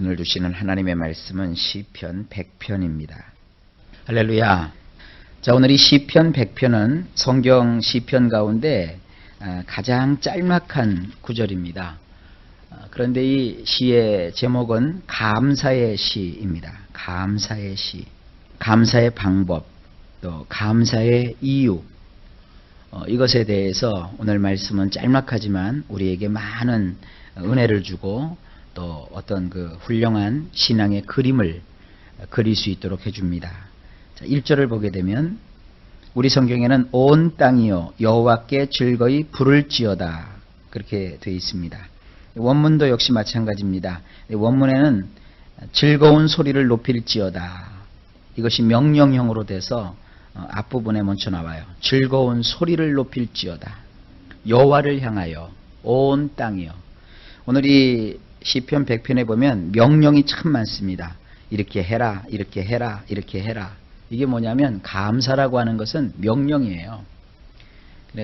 오늘 주시는 하나님의 말씀은 시편 100편입니다. 할렐루야. 자, 오늘 이 시편 100편은 성경 시편 가운데 가장 짤막한 구절입니다. 그런데 이 시의 제목은 감사의 시입니다. 감사의 시. 감사의 방법, 또 감사의 이유. 이것에 대해서 오늘 말씀은 짤막하지만 우리에게 많은 은혜를 주고 또 어떤 그 훌륭한 신앙의 그림을 그릴 수 있도록 해줍니다. 자, 1절을 보게 되면 우리 성경에는 온 땅이여 여호와께 즐거이 부를지어다 그렇게 되어 있습니다. 원문도 역시 마찬가지입니다. 원문에는 즐거운 소리를 높일지어다 이것이 명령형으로 돼서 앞부분에 먼저 나와요. 즐거운 소리를 높일지어다 여호와를 향하여 온 땅이여. 오늘 이 시편 100편에 보면 명령이 참 많습니다. 이렇게 해라, 이렇게 해라, 이렇게 해라. 이게 뭐냐면 감사라고 하는 것은 명령이에요.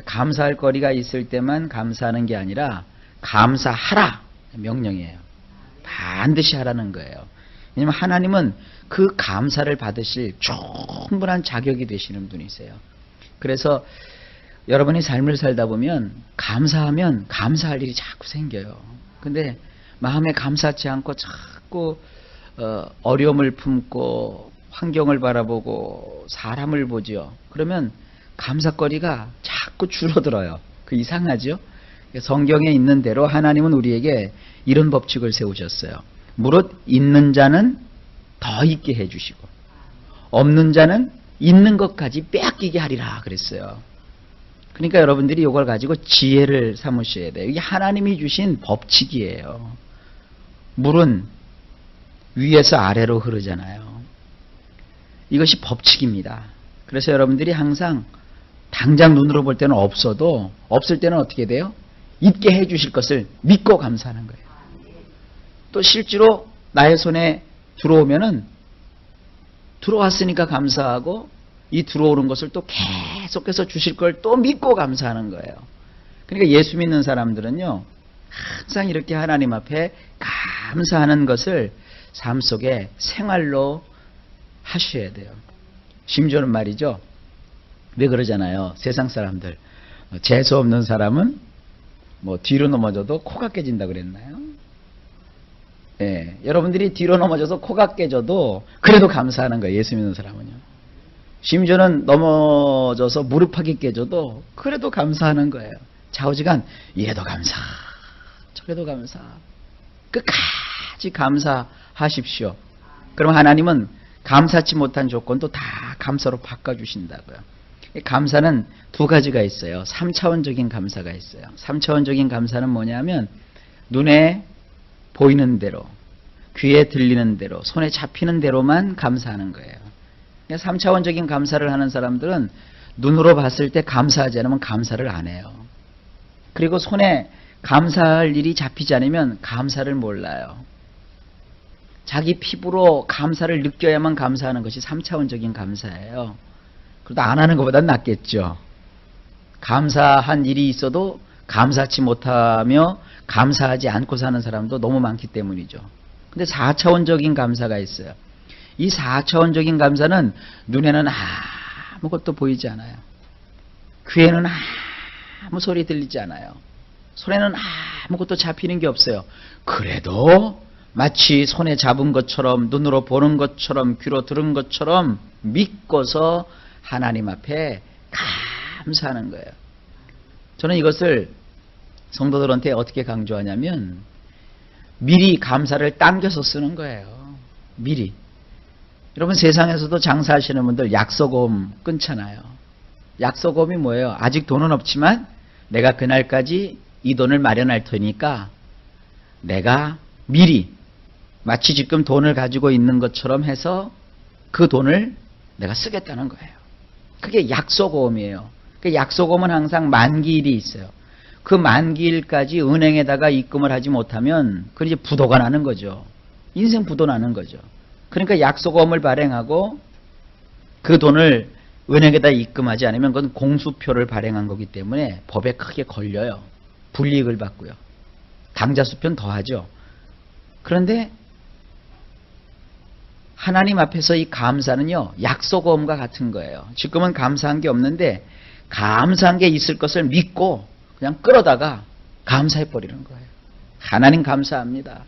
감사할 거리가 있을 때만 감사하는 게 아니라 감사하라 명령이에요. 반드시 하라는 거예요. 왜냐하면 하나님은 그 감사를 받으실 충분한 자격이 되시는 분이세요. 그래서 여러분이 삶을 살다 보면 감사하면 감사할 일이 자꾸 생겨요. 근데 마음에 감사치 않고 자꾸 어려움을 품고 환경을 바라보고 사람을 보죠. 그러면 감사거리가 자꾸 줄어들어요. 그 이상하죠? 성경에 있는 대로 하나님은 우리에게 이런 법칙을 세우셨어요. 무릇 있는 자는 더 있게 해주시고 없는 자는 있는 것까지 빼앗기게 하리라 그랬어요. 그러니까 여러분들이 이걸 가지고 지혜를 삼으셔야 돼요. 이게 하나님이 주신 법칙이에요. 물은 위에서 아래로 흐르잖아요. 이것이 법칙입니다. 그래서 여러분들이 항상 당장 눈으로 볼 때는 없어도 없을 때는 어떻게 돼요? 있게 해주실 것을 믿고 감사하는 거예요. 또 실제로 나의 손에 들어오면은 들어왔으니까 감사하고 이 들어오는 것을 또 계속해서 주실 걸 또 믿고 감사하는 거예요. 그러니까 예수 믿는 사람들은요 항상 이렇게 하나님 앞에 감사하는 것을 삶 속에 생활로 하셔야 돼요. 심지어는 말이죠. 왜 그러잖아요. 세상 사람들 재수 없는 사람은 뭐 뒤로 넘어져도 코가 깨진다 그랬나요? 예, 여러분들이 뒤로 넘어져서 코가 깨져도 그래도 감사하는 거예요. 예수 믿는 사람은요. 심지어는 넘어져서 무릎팍이 깨져도 그래도 감사하는 거예요. 좌우지간 이래도 감사 저래도 감사 끝까지 감사하십시오. 그럼 하나님은 감사치 못한 조건도 다 감사로 바꿔주신다고요. 감사는 두 가지가 있어요. 3차원적인 감사가 있어요. 3차원적인 감사는 뭐냐면 눈에 보이는 대로 귀에 들리는 대로 손에 잡히는 대로만 감사하는 거예요. 3차원적인 감사를 하는 사람들은 눈으로 봤을 때 감사하지 않으면 감사를 안 해요. 그리고 손에 감사할 일이 잡히지 않으면 감사를 몰라요. 자기 피부로 감사를 느껴야만 감사하는 것이 3차원적인 감사예요. 그래도 안 하는 것보단 낫겠죠. 감사한 일이 있어도 감사치 못하며 감사하지 않고 사는 사람도 너무 많기 때문이죠. 근데 4차원적인 감사가 있어요. 이 4차원적인 감사는 눈에는 아무것도 보이지 않아요. 귀에는 아무 소리 들리지 않아요. 손에는 아무것도 잡히는 게 없어요. 그래도 마치 손에 잡은 것처럼 눈으로 보는 것처럼 귀로 들은 것처럼 믿고서 하나님 앞에 감사하는 거예요. 저는 이것을 성도들한테 어떻게 강조하냐면 미리 감사를 당겨서 쓰는 거예요. 미리. 여러분 세상에서도 장사하시는 분들 약속금 끊잖아요. 약속금이 뭐예요? 아직 돈은 없지만 내가 그날까지 이 돈을 마련할 테니까 내가 미리 마치 지금 돈을 가지고 있는 것처럼 해서 그 돈을 내가 쓰겠다는 거예요. 그게 약속금이에요. 그 약속금은 항상 만기일이 있어요. 그 만기일까지 은행에다가 입금을 하지 못하면 그건 이제 부도가 나는 거죠. 인생 부도 나는 거죠. 그러니까 약속금을 발행하고 그 돈을 은행에다 입금하지 않으면 그건 공수표를 발행한 거기 때문에 법에 크게 걸려요. 불이익을 받고요. 당자수표는 더하죠. 그런데 하나님 앞에서 이 감사는요, 약속어음과 같은 거예요. 지금은 감사한 게 없는데 감사한 게 있을 것을 믿고 그냥 끌어다가 감사해버리는 거예요. 하나님 감사합니다.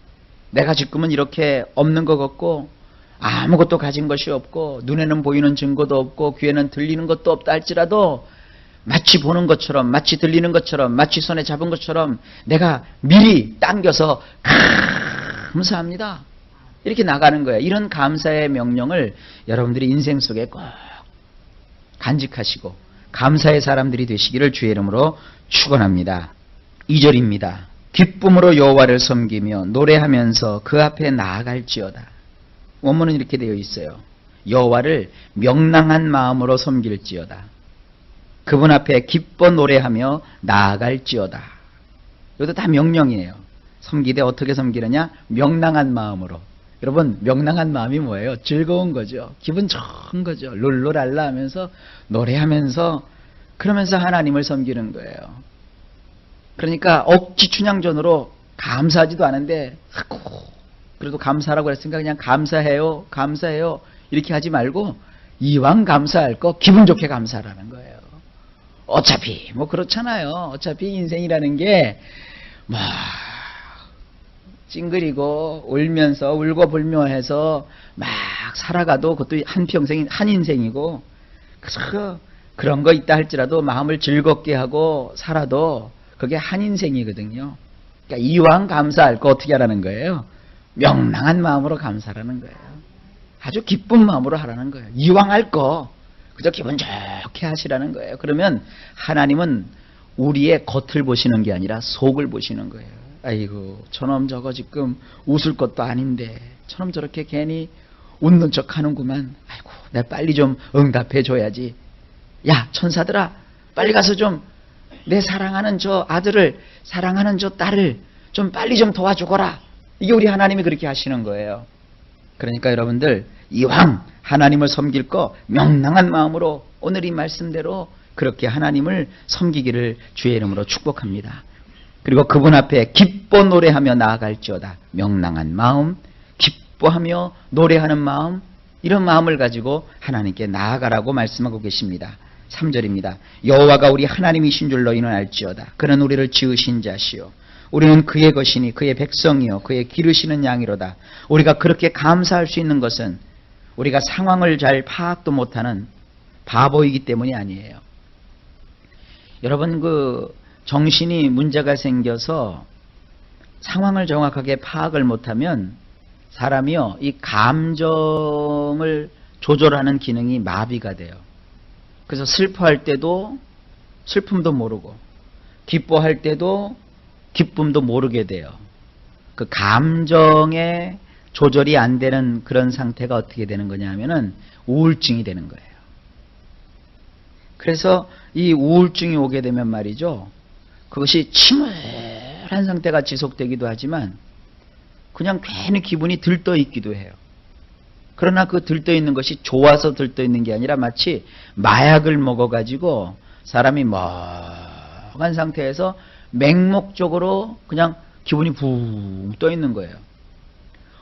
내가 지금은 이렇게 없는 것 같고 아무것도 가진 것이 없고 눈에는 보이는 증거도 없고 귀에는 들리는 것도 없다 할지라도 마치 보는 것처럼, 마치 들리는 것처럼, 마치 손에 잡은 것처럼 내가 미리 당겨서 감사합니다. 이렇게 나가는 거예요. 이런 감사의 명령을 여러분들이 인생 속에 꼭 간직하시고 감사의 사람들이 되시기를 주의 이름으로 축원합니다. 2절입니다. 기쁨으로 여호와를 섬기며 노래하면서 그 앞에 나아갈지어다. 원문은 이렇게 되어 있어요. 여호와를 명랑한 마음으로 섬길지어다. 그분 앞에 기뻐 노래하며 나아갈지어다. 이것도 다 명령이에요. 섬기되 어떻게 섬기느냐? 명랑한 마음으로. 여러분, 명랑한 마음이 뭐예요? 즐거운 거죠. 기분 좋은 거죠. 룰루랄라 하면서 노래하면서 그러면서 하나님을 섬기는 거예요. 그러니까 억지 춘향전으로 감사하지도 않은데 그래도 감사라고 했으니까 그냥 감사해요, 감사해요 이렇게 하지 말고 이왕 감사할 거 기분 좋게 감사하라는 거예요. 어차피 뭐 그렇잖아요. 어차피 인생이라는 게 막 찡그리고 울면서 울고불며해서 막 살아가도 그것도 한평생 한 인생이고, 그래서 그런 거 있다 할지라도 마음을 즐겁게 하고 살아도 그게 한 인생이거든요. 그러니까 이왕 감사할 거 어떻게 하라는 거예요? 명랑한 마음으로 감사하라는 거예요. 아주 기쁜 마음으로 하라는 거예요. 이왕 할 거 그저 기분 좋게 하시라는 거예요. 그러면 하나님은 우리의 겉을 보시는 게 아니라 속을 보시는 거예요. 아이고, 저놈 저거 지금 웃을 것도 아닌데 저놈 저렇게 괜히 웃는 척 하는구만. 아이고, 내가 빨리 좀 응답해 줘야지. 야, 천사들아, 빨리 가서 좀 내 사랑하는 저 아들을, 사랑하는 저 딸을 좀 빨리 좀 도와주거라. 이게 우리 하나님이 그렇게 하시는 거예요. 그러니까 여러분들, 이왕 하나님을 섬길 거 명랑한 마음으로 오늘 이 말씀대로 그렇게 하나님을 섬기기를 주의 이름으로 축복합니다. 그리고 그분 앞에 기뻐 노래하며 나아갈지어다. 명랑한 마음, 기뻐하며 노래하는 마음, 이런 마음을 가지고 하나님께 나아가라고 말씀하고 계십니다. 3절입니다. 여호와가 우리 하나님이신 줄 너희는 알지어다. 그는 우리를 지으신 자시요 우리는 그의 것이니 그의 백성이요 그의 기르시는 양이로다. 우리가 그렇게 감사할 수 있는 것은 우리가 상황을 잘 파악도 못하는 바보이기 때문이 아니에요. 여러분, 그 정신이 문제가 생겨서 상황을 정확하게 파악을 못하면 사람이요, 이 감정을 조절하는 기능이 마비가 돼요. 그래서 슬퍼할 때도 슬픔도 모르고 기뻐할 때도 기쁨도 모르게 돼요. 그 감정의 조절이 안 되는 그런 상태가 어떻게 되는 거냐 하면은 우울증이 되는 거예요. 그래서 이 우울증이 오게 되면 말이죠, 그것이 침울한 상태가 지속되기도 하지만 그냥 괜히 기분이 들떠 있기도 해요. 그러나 그 들떠 있는 것이 좋아서 들떠 있는 게 아니라 마치 마약을 먹어가지고 사람이 멍한 상태에서 맹목적으로 그냥 기분이 붕 떠 있는 거예요.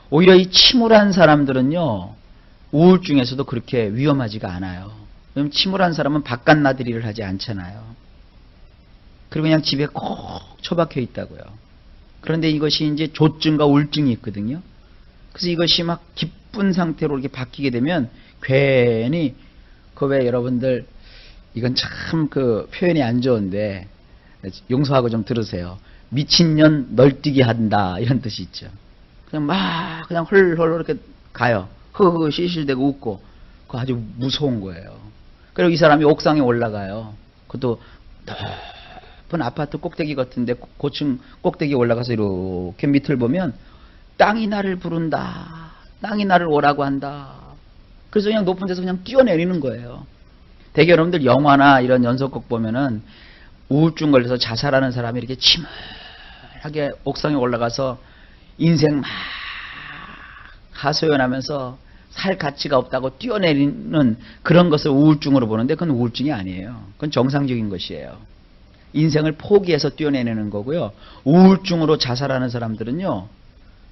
오히려 이 침울한 사람들은요, 우울증에서도 그렇게 위험하지가 않아요. 왜냐면 침울한 사람은 바깥 나들이를 하지 않잖아요. 그리고 그냥 집에 콕 처박혀 있다고요. 그런데 이것이 이제 조증과 우울증이 있거든요. 그래서 이것이 막 기쁜 상태로 이렇게 바뀌게 되면 괜히 그 왜 여러분들, 이건 참 그 표현이 안 좋은데 용서하고 좀 들으세요. 미친년 널뛰기 한다, 이런 뜻이 있죠. 그냥 막 그냥 헐헐 이렇게 가요. 흐흐 실실대고 웃고. 그거 아주 무서운 거예요. 그리고 이 사람이 옥상에 올라가요. 그것도 높은 아파트 꼭대기 같은데 고층 꼭대기에 올라가서 이렇게 밑을 보면 땅이 나를 부른다. 땅이 나를 오라고 한다. 그래서 그냥 높은 데서 그냥 뛰어내리는 거예요. 대개 여러분들 영화나 이런 연속극 보면은 우울증 걸려서 자살하는 사람이 이렇게 침울하게 옥상에 올라가서 인생 막 하소연하면서 살 가치가 없다고 뛰어내리는 그런 것을 우울증으로 보는데 그건 우울증이 아니에요. 그건 정상적인 것이에요. 인생을 포기해서 뛰어내리는 거고요. 우울증으로 자살하는 사람들은요,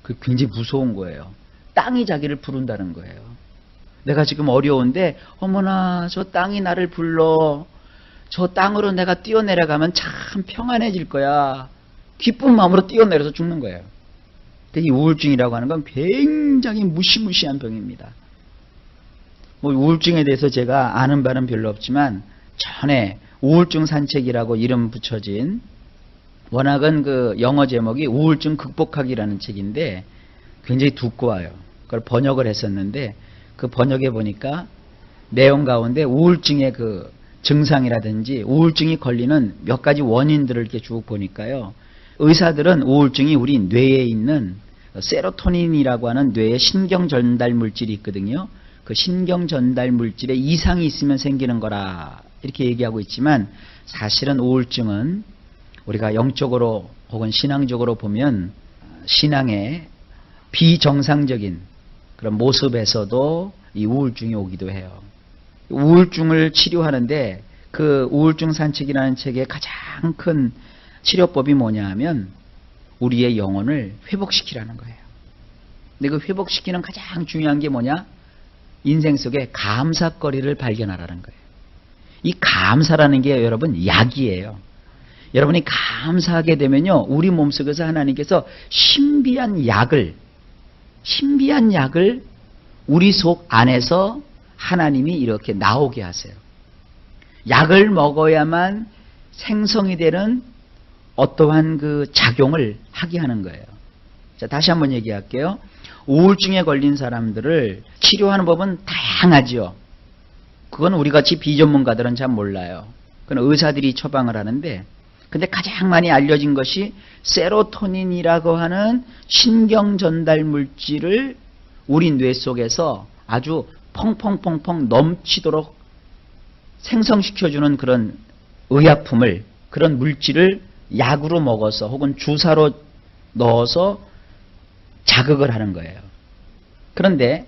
그 굉장히 무서운 거예요. 땅이 자기를 부른다는 거예요. 내가 지금 어려운데 어머나 저 땅이 나를 불러. 저 땅으로 내가 뛰어내려가면 참 평안해질 거야. 기쁜 마음으로 뛰어내려서 죽는 거예요. 이 우울증이라고 하는 건 굉장히 무시무시한 병입니다. 뭐 우울증에 대해서 제가 아는 바는 별로 없지만 전에 우울증 산책이라고 이름 붙여진, 워낙은 그 영어 제목이 우울증 극복하기라는 책인데 굉장히 두꺼워요. 그걸 번역을 했었는데 그 번역에 보니까 내용 가운데 우울증의 그 증상이라든지 우울증이 걸리는 몇 가지 원인들을 이렇게 쭉 보니까요. 의사들은 우울증이 우리 뇌에 있는 세로토닌이라고 하는 뇌의 신경 전달 물질이 있거든요. 그 신경 전달 물질에 이상이 있으면 생기는 거라 이렇게 얘기하고 있지만, 사실은 우울증은 우리가 영적으로 혹은 신앙적으로 보면 신앙의 비정상적인 그런 모습에서도 이 우울증이 오기도 해요. 우울증을 치료하는데 그 우울증 산책이라는 책의 가장 큰 치료법이 뭐냐 하면 우리의 영혼을 회복시키라는 거예요. 근데 그 회복시키는 가장 중요한 게 뭐냐? 인생 속에 감사거리를 발견하라는 거예요. 이 감사라는 게 여러분 약이에요. 여러분이 감사하게 되면요, 우리 몸속에서 하나님께서 신비한 약을 우리 속 안에서 하나님이 이렇게 나오게 하세요. 약을 먹어야만 생성이 되는 어떠한 그 작용을 하게 하는 거예요. 자, 다시 한번 얘기할게요. 우울증에 걸린 사람들을 치료하는 법은 다양하지요. 그건 우리 같이 비전문가들은 잘 몰라요. 그건 의사들이 처방을 하는데, 근데 가장 많이 알려진 것이 세로토닌이라고 하는 신경 전달 물질을 우리 뇌 속에서 아주 펑펑펑펑 넘치도록 생성시켜주는 그런 의약품을, 그런 물질을 약으로 먹어서 혹은 주사로 넣어서 자극을 하는 거예요. 그런데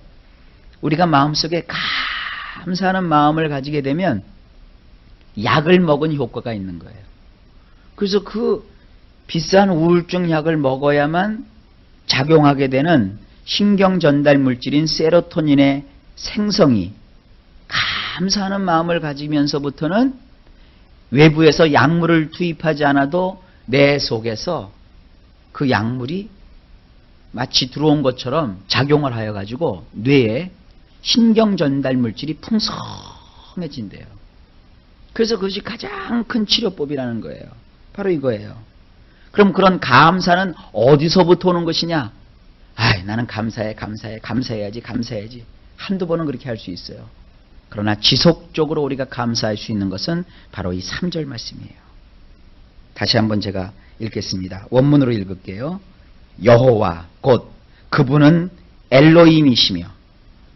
우리가 마음속에 감사하는 마음을 가지게 되면 약을 먹은 효과가 있는 거예요. 그래서 그 비싼 우울증 약을 먹어야만 작용하게 되는 신경 전달 물질인 세로토닌의 생성이, 감사하는 마음을 가지면서부터는 외부에서 약물을 투입하지 않아도 내 속에서 그 약물이 마치 들어온 것처럼 작용을 하여 가지고 뇌에 신경 전달 물질이 풍성해진대요. 그래서 그것이 가장 큰 치료법이라는 거예요. 바로 이거예요. 그럼 그런 감사는 어디서부터 오는 것이냐? 나는 감사해야지. 한두 번은 그렇게 할 수 있어요. 그러나 지속적으로 우리가 감사할 수 있는 것은 바로 이 3절 말씀이에요. 다시 한번 제가 읽겠습니다. 원문으로 읽을게요. 여호와 곧 그분은 엘로힘이시며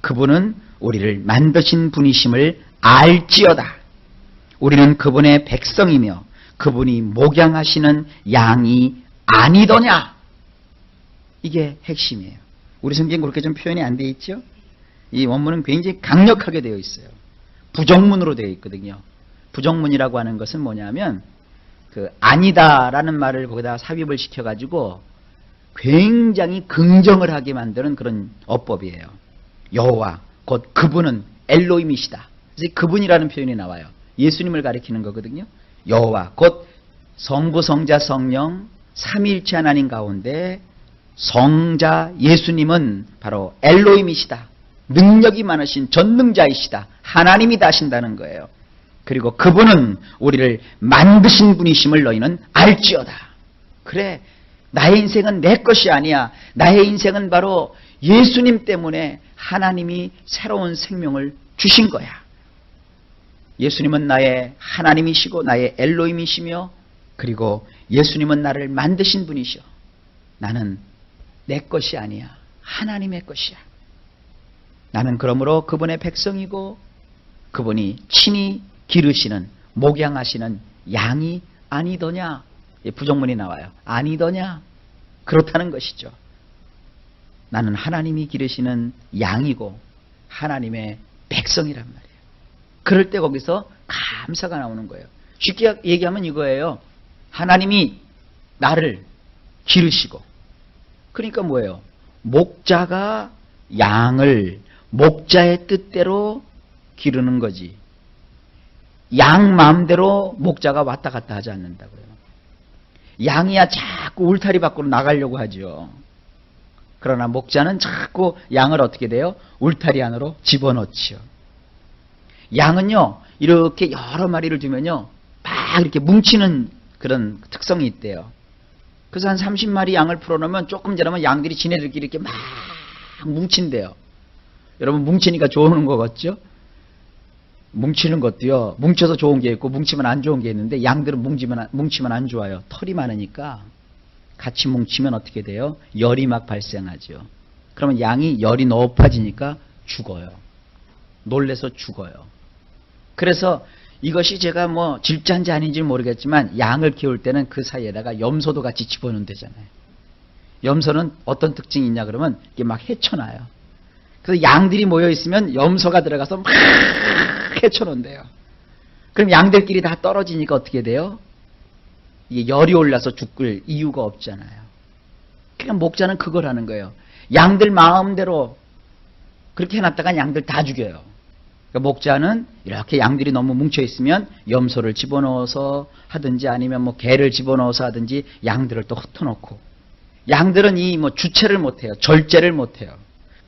그분은 우리를 만드신 분이심을 알지어다. 우리는 그분의 백성이며 그분이 목양하시는 양이 아니더냐. 이게 핵심이에요. 우리 성경에 그렇게 좀 표현이 안 돼 있죠? 이 원문은 굉장히 강력하게 되어 있어요. 부정문으로 되어 있거든요. 부정문이라고 하는 것은 뭐냐면 아니다라는 말을 거기다 삽입을 시켜가지고 굉장히 긍정을 하게 만드는 그런 어법이에요. 여호와 곧 그분은 엘로힘이시다. 그래서 그분이라는 표현이 나와요. 예수님을 가리키는 거거든요. 여호와 곧 성부 성자 성령 삼위일체 하나님 가운데 성자 예수님은 바로 엘로힘이시다. 능력이 많으신 전능자이시다. 하나님이 하신다는 거예요. 그리고 그분은 우리를 만드신 분이심을 너희는 알지어다. 그래, 나의 인생은 내 것이 아니야. 나의 인생은 바로 예수님 때문에 하나님이 새로운 생명을 주신 거야. 예수님은 나의 하나님이시고 나의 엘로힘이시며 그리고 예수님은 나를 만드신 분이셔. 나는 내 것이 아니야. 하나님의 것이야. 나는 그러므로 그분의 백성이고 그분이 친히 기르시는 목양하시는 양이 아니더냐. 부정문이 나와요. 아니더냐. 그렇다는 것이죠. 나는 하나님이 기르시는 양이고 하나님의 백성이란 말이에요. 그럴 때 거기서 감사가 나오는 거예요. 쉽게 얘기하면 이거예요. 하나님이 나를 기르시고, 그러니까 뭐예요? 목자가 양을 목자의 뜻대로 기르는 거지. 양 마음대로 목자가 왔다 갔다 하지 않는다고요. 양이야 자꾸 울타리 밖으로 나가려고 하죠. 그러나 목자는 자꾸 양을 어떻게 돼요? 울타리 안으로 집어넣지요. 양은요, 이렇게 여러 마리를 두면요, 막 이렇게 뭉치는 그런 특성이 있대요. 그래서 한 30마리 양을 풀어놓으면 조금 지나면 양들이 지네들끼리 이렇게 막 뭉친대요. 여러분, 뭉치니까 좋은 거 같죠? 뭉치는 것도요, 뭉쳐서 좋은 게 있고 뭉치면 안 좋은 게 있는데, 양들은 뭉치면 안 좋아요. 털이 많으니까 같이 뭉치면 어떻게 돼요? 열이 막 발생하죠. 그러면 양이 열이 높아지니까 죽어요. 놀래서 죽어요. 그래서 이것이 제가 뭐 질자인지 아닌지 모르겠지만, 양을 키울 때는 그 사이에다가 염소도 같이 집어넣으면 되잖아요. 염소는 어떤 특징이 있냐 그러면 이게 막 헤쳐놔요. 그래서 양들이 모여 있으면 염소가 들어가서 막 헤쳐놓는데요. 그럼 양들끼리 다 떨어지니까 어떻게 돼요? 이게 열이 올라서 죽을 이유가 없잖아요. 그러니까 목자는 그걸 하는 거예요. 양들 마음대로 그렇게 해놨다가 양들 다 죽여요. 그러니까 목자는 이렇게 양들이 너무 뭉쳐 있으면 염소를 집어넣어서 하든지 아니면 뭐 개를 집어넣어서 하든지 양들을 또 흩어놓고, 양들은 이 뭐 주체를 못해요. 절제를 못해요.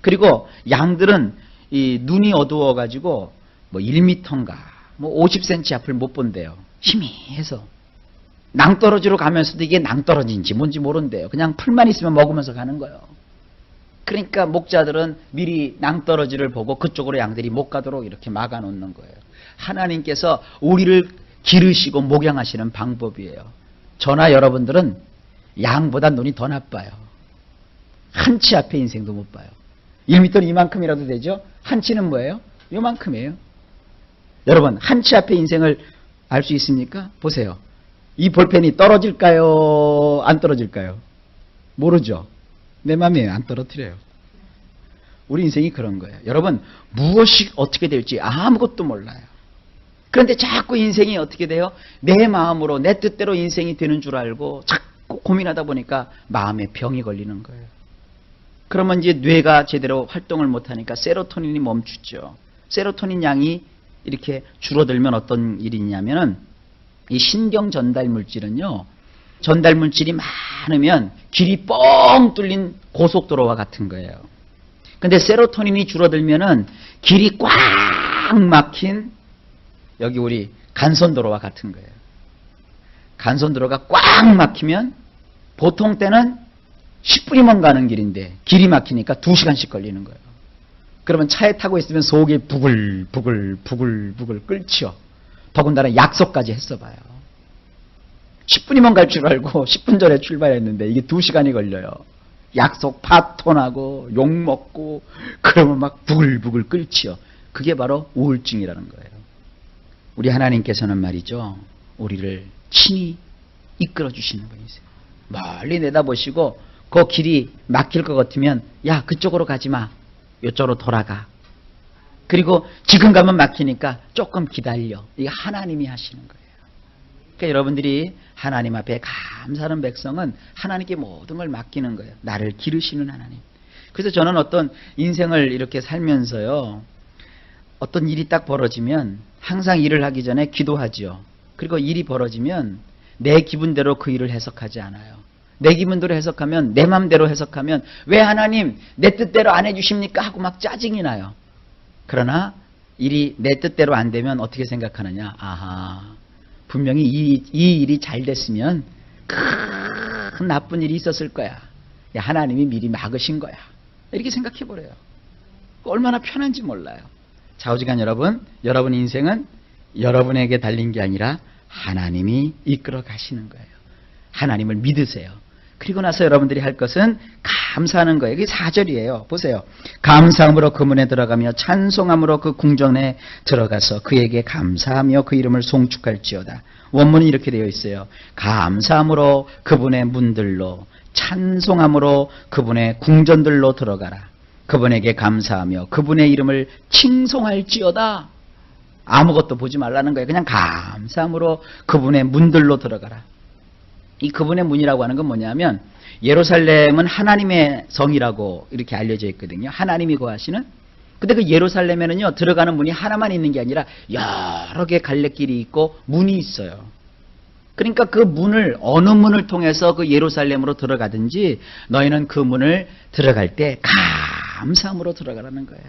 그리고 양들은 이 눈이 어두워가지고 뭐 1m인가 뭐 50cm 앞을 못 본대요. 희미해서. 낭떠러지로 가면서도 이게 낭떠러지인지 뭔지 모른대요. 그냥 풀만 있으면 먹으면서 가는 거예요. 그러니까 목자들은 미리 낭떠러지를 보고 그쪽으로 양들이 못 가도록 이렇게 막아놓는 거예요. 하나님께서 우리를 기르시고 목양하시는 방법이에요. 저나 여러분들은 양보다 눈이 더 나빠요. 한 치 앞에 인생도 못 봐요. 1m는 이만큼이라도 되죠? 한 치는 뭐예요? 요만큼이에요. 여러분, 한 치 앞에 인생을 알 수 있습니까? 보세요. 이 볼펜이 떨어질까요? 안 떨어질까요? 모르죠. 내 맘이에요. 안 떨어뜨려요. 우리 인생이 그런 거예요. 여러분, 무엇이 어떻게 될지 아무것도 몰라요. 그런데 자꾸 인생이 어떻게 돼요? 내 마음으로 내 뜻대로 인생이 되는 줄 알고 자꾸 고민하다 보니까 마음에 병이 걸리는 거예요. 그러면 이제 뇌가 제대로 활동을 못하니까 세로토닌이 멈추죠. 세로토닌 양이 이렇게 줄어들면 어떤 일이 있냐면은, 이 신경 전달 물질은요, 전달 물질이 많으면 길이 뻥 뚫린 고속도로와 같은 거예요. 근데 세로토닌이 줄어들면은 길이 꽉 막힌 여기 우리 간선도로와 같은 거예요. 간선도로가 꽉 막히면 보통 때는 10분이면 가는 길인데 길이 막히니까 2시간씩 걸리는 거예요. 그러면 차에 타고 있으면 속이 부글부글 끓죠. 더군다나 약속까지 했어 봐요. 10분이면 갈 줄 알고 10분 전에 출발했는데 이게 2시간이 걸려요. 약속 파토나고 욕먹고 그러면 막 부글부글 끓지요. 그게 바로 우울증이라는 거예요. 우리 하나님께서는 말이죠, 우리를 친히 이끌어 주시는 분이세요. 멀리 내다보시고 그 길이 막힐 것 같으면 야, 그쪽으로 가지 마. 이쪽으로 돌아가. 그리고 지금 가면 막히니까 조금 기다려. 이게 하나님이 하시는 거예요. 그러니까 여러분들이 하나님 앞에 감사하는 백성은 하나님께 모든 걸 맡기는 거예요. 나를 기르시는 하나님. 그래서 저는 어떤 인생을 이렇게 살면서요, 어떤 일이 딱 벌어지면 항상 일을 하기 전에 기도하죠. 그리고 일이 벌어지면 내 기분대로 그 일을 해석하지 않아요. 내 기분대로 해석하면, 내 맘대로 해석하면 왜 하나님 내 뜻대로 안 해주십니까? 하고 막 짜증이 나요. 그러나 일이 내 뜻대로 안 되면 어떻게 생각하느냐? 아하, 분명히 이 일이 잘 됐으면 큰 나쁜 일이 있었을 거야. 하나님이 미리 막으신 거야. 이렇게 생각해버려요. 얼마나 편한지 몰라요. 좌우지간 여러분 인생은 여러분에게 달린 게 아니라 하나님이 이끌어 가시는 거예요. 하나님을 믿으세요. 그리고 나서 여러분들이 할 것은 감사하는 거예요. 이게 4절이에요. 보세요. 감사함으로 그 문에 들어가며 찬송함으로 그 궁전에 들어가서 그에게 감사하며 그 이름을 송축할지어다. 원문이 이렇게 되어 있어요. 감사함으로 그분의 문들로, 찬송함으로 그분의 궁전들로 들어가라. 그분에게 감사하며 그분의 이름을 칭송할지어다. 아무것도 보지 말라는 거예요. 그냥 감사함으로 그분의 문들로 들어가라. 이 그분의 문이라고 하는 건 뭐냐면 예루살렘은 하나님의 성이라고 이렇게 알려져 있거든요. 하나님이 거하시는. 근데 그 예루살렘에는요, 들어가는 문이 하나만 있는 게 아니라 여러 개 갈래길이 있고 문이 있어요. 그러니까 그 문을, 어느 문을 통해서 그 예루살렘으로 들어가든지 너희는 그 문을 들어갈 때 감사함으로 들어가라는 거예요.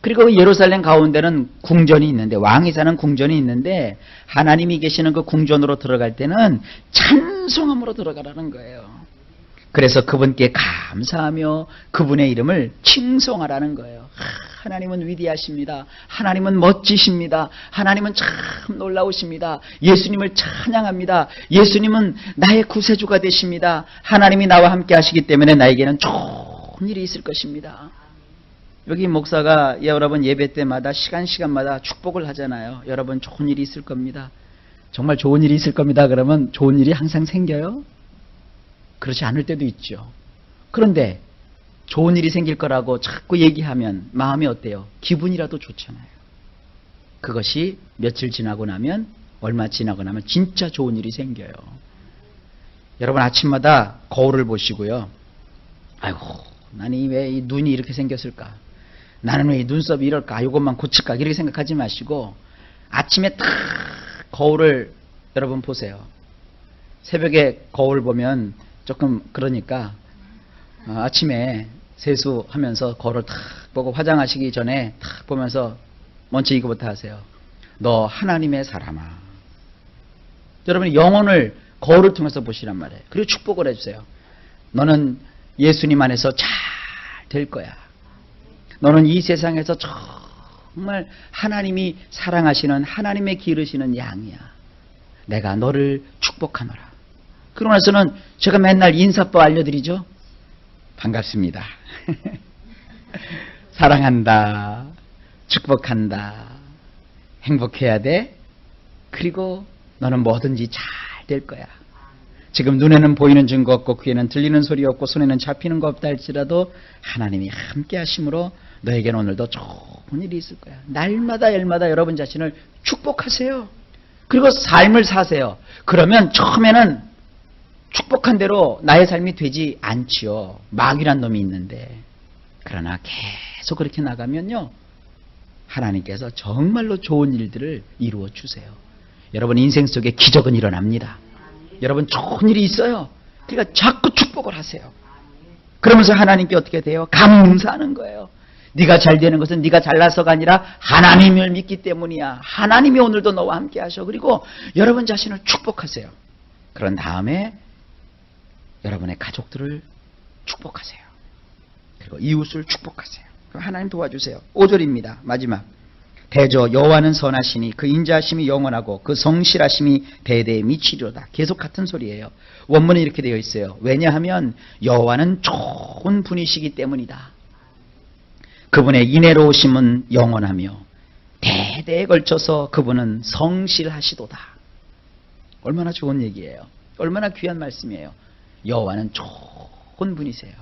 그리고 예루살렘 가운데는 궁전이 있는데, 왕이 사는 궁전이 있는데 하나님이 계시는 그 궁전으로 들어갈 때는 찬송함으로 들어가라는 거예요. 그래서 그분께 감사하며 그분의 이름을 칭송하라는 거예요. 하나님은 위대하십니다. 하나님은 멋지십니다. 하나님은 참 놀라우십니다. 예수님을 찬양합니다. 예수님은 나의 구세주가 되십니다. 하나님이 나와 함께 하시기 때문에 나에게는 좋은 일이 있을 것입니다. 여기 목사가 여러분 예배 때마다 시간마다 축복을 하잖아요. 여러분 좋은 일이 있을 겁니다. 정말 좋은 일이 있을 겁니다. 그러면 좋은 일이 항상 생겨요? 그렇지 않을 때도 있죠. 그런데 좋은 일이 생길 거라고 자꾸 얘기하면 마음이 어때요? 기분이라도 좋잖아요. 그것이 며칠 지나고 나면, 얼마 지나고 나면 진짜 좋은 일이 생겨요. 여러분 아침마다 거울을 보시고요. 아이고, 나는 왜 이 눈이 이렇게 생겼을까? 나는 왜 이 눈썹이 이럴까? 이것만 고칠까? 이렇게 생각하지 마시고 아침에 탁 거울을 여러분 보세요. 새벽에 거울 보면 조금 그러니까 아침에 세수하면서 거울을 탁 보고 화장하시기 전에 탁 보면서 먼저 이거부터 하세요. 너 하나님의 사람아. 여러분이 영혼을 거울을 통해서 보시란 말이에요. 그리고 축복을 해주세요. 너는 예수님 안에서 잘 될 거야. 너는 이 세상에서 정말 하나님이 사랑하시는, 하나님의 기르시는 양이야. 내가 너를 축복하노라. 그러고 나서는 제가 맨날 인사법 알려드리죠. 반갑습니다. 사랑한다. 축복한다. 행복해야 돼. 그리고 너는 뭐든지 잘 될 거야. 지금 눈에는 보이는 증거 없고 귀에는 들리는 소리 없고 손에는 잡히는 거 없다 할지라도 하나님이 함께 하심으로 너에게는 오늘도 좋은 일이 있을 거야. 날마다 여러분 자신을 축복하세요. 그리고 삶을 사세요. 그러면 처음에는 축복한 대로 나의 삶이 되지 않지요. 마귀란 놈이 있는데. 그러나 계속 그렇게 나가면요, 하나님께서 정말로 좋은 일들을 이루어 주세요. 여러분 인생 속에 기적은 일어납니다. 여러분 좋은 일이 있어요. 그러니까 자꾸 축복을 하세요. 그러면서 하나님께 어떻게 돼요? 감사하는 거예요. 네가 잘 되는 것은 네가 잘나서가 아니라 하나님을 믿기 때문이야. 하나님이 오늘도 너와 함께 하셔. 그리고 여러분 자신을 축복하세요. 그런 다음에 여러분의 가족들을 축복하세요. 그리고 이웃을 축복하세요. 그럼 하나님 도와주세요. 5절입니다. 마지막. 대저 여호와는 선하시니 그 인자하심이 영원하고 그 성실하심이 대대에 미치리로다. 계속 같은 소리예요. 원문은 이렇게 되어 있어요. 왜냐하면 여호와는 좋은 분이시기 때문이다. 그분의 인애로우심은 영원하며 대대에 걸쳐서 그분은 성실하시도다. 얼마나 좋은 얘기예요. 얼마나 귀한 말씀이에요. 여호와는 좋은 분이세요.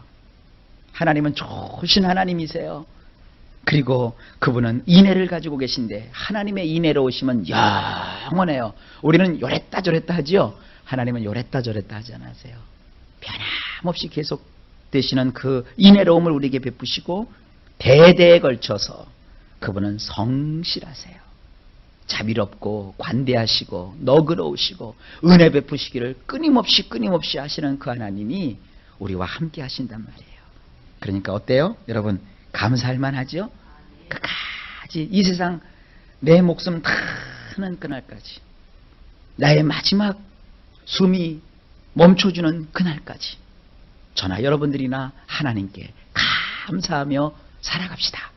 하나님은 좋으신 하나님이세요. 그리고 그분은 인애를 가지고 계신데 하나님의 인애로우심은 영원해요. 우리는 요랬다 저랬다 하지요. 하나님은 요랬다 저랬다 하지 않으세요. 변함없이 계속 되시는 그 인애로움을 우리에게 베푸시고 대대에 걸쳐서 그분은 성실하세요. 자비롭고 관대하시고 너그러우시고 은혜 베푸시기를 끊임없이 하시는 그 하나님이 우리와 함께 하신단 말이에요. 그러니까 어때요? 여러분 감사할 만하죠? 끝까지 이 세상 내 목숨 다하는 그날까지, 나의 마지막 숨이 멈춰주는 그날까지 저나 여러분들이나 하나님께 감사하며 살아갑시다.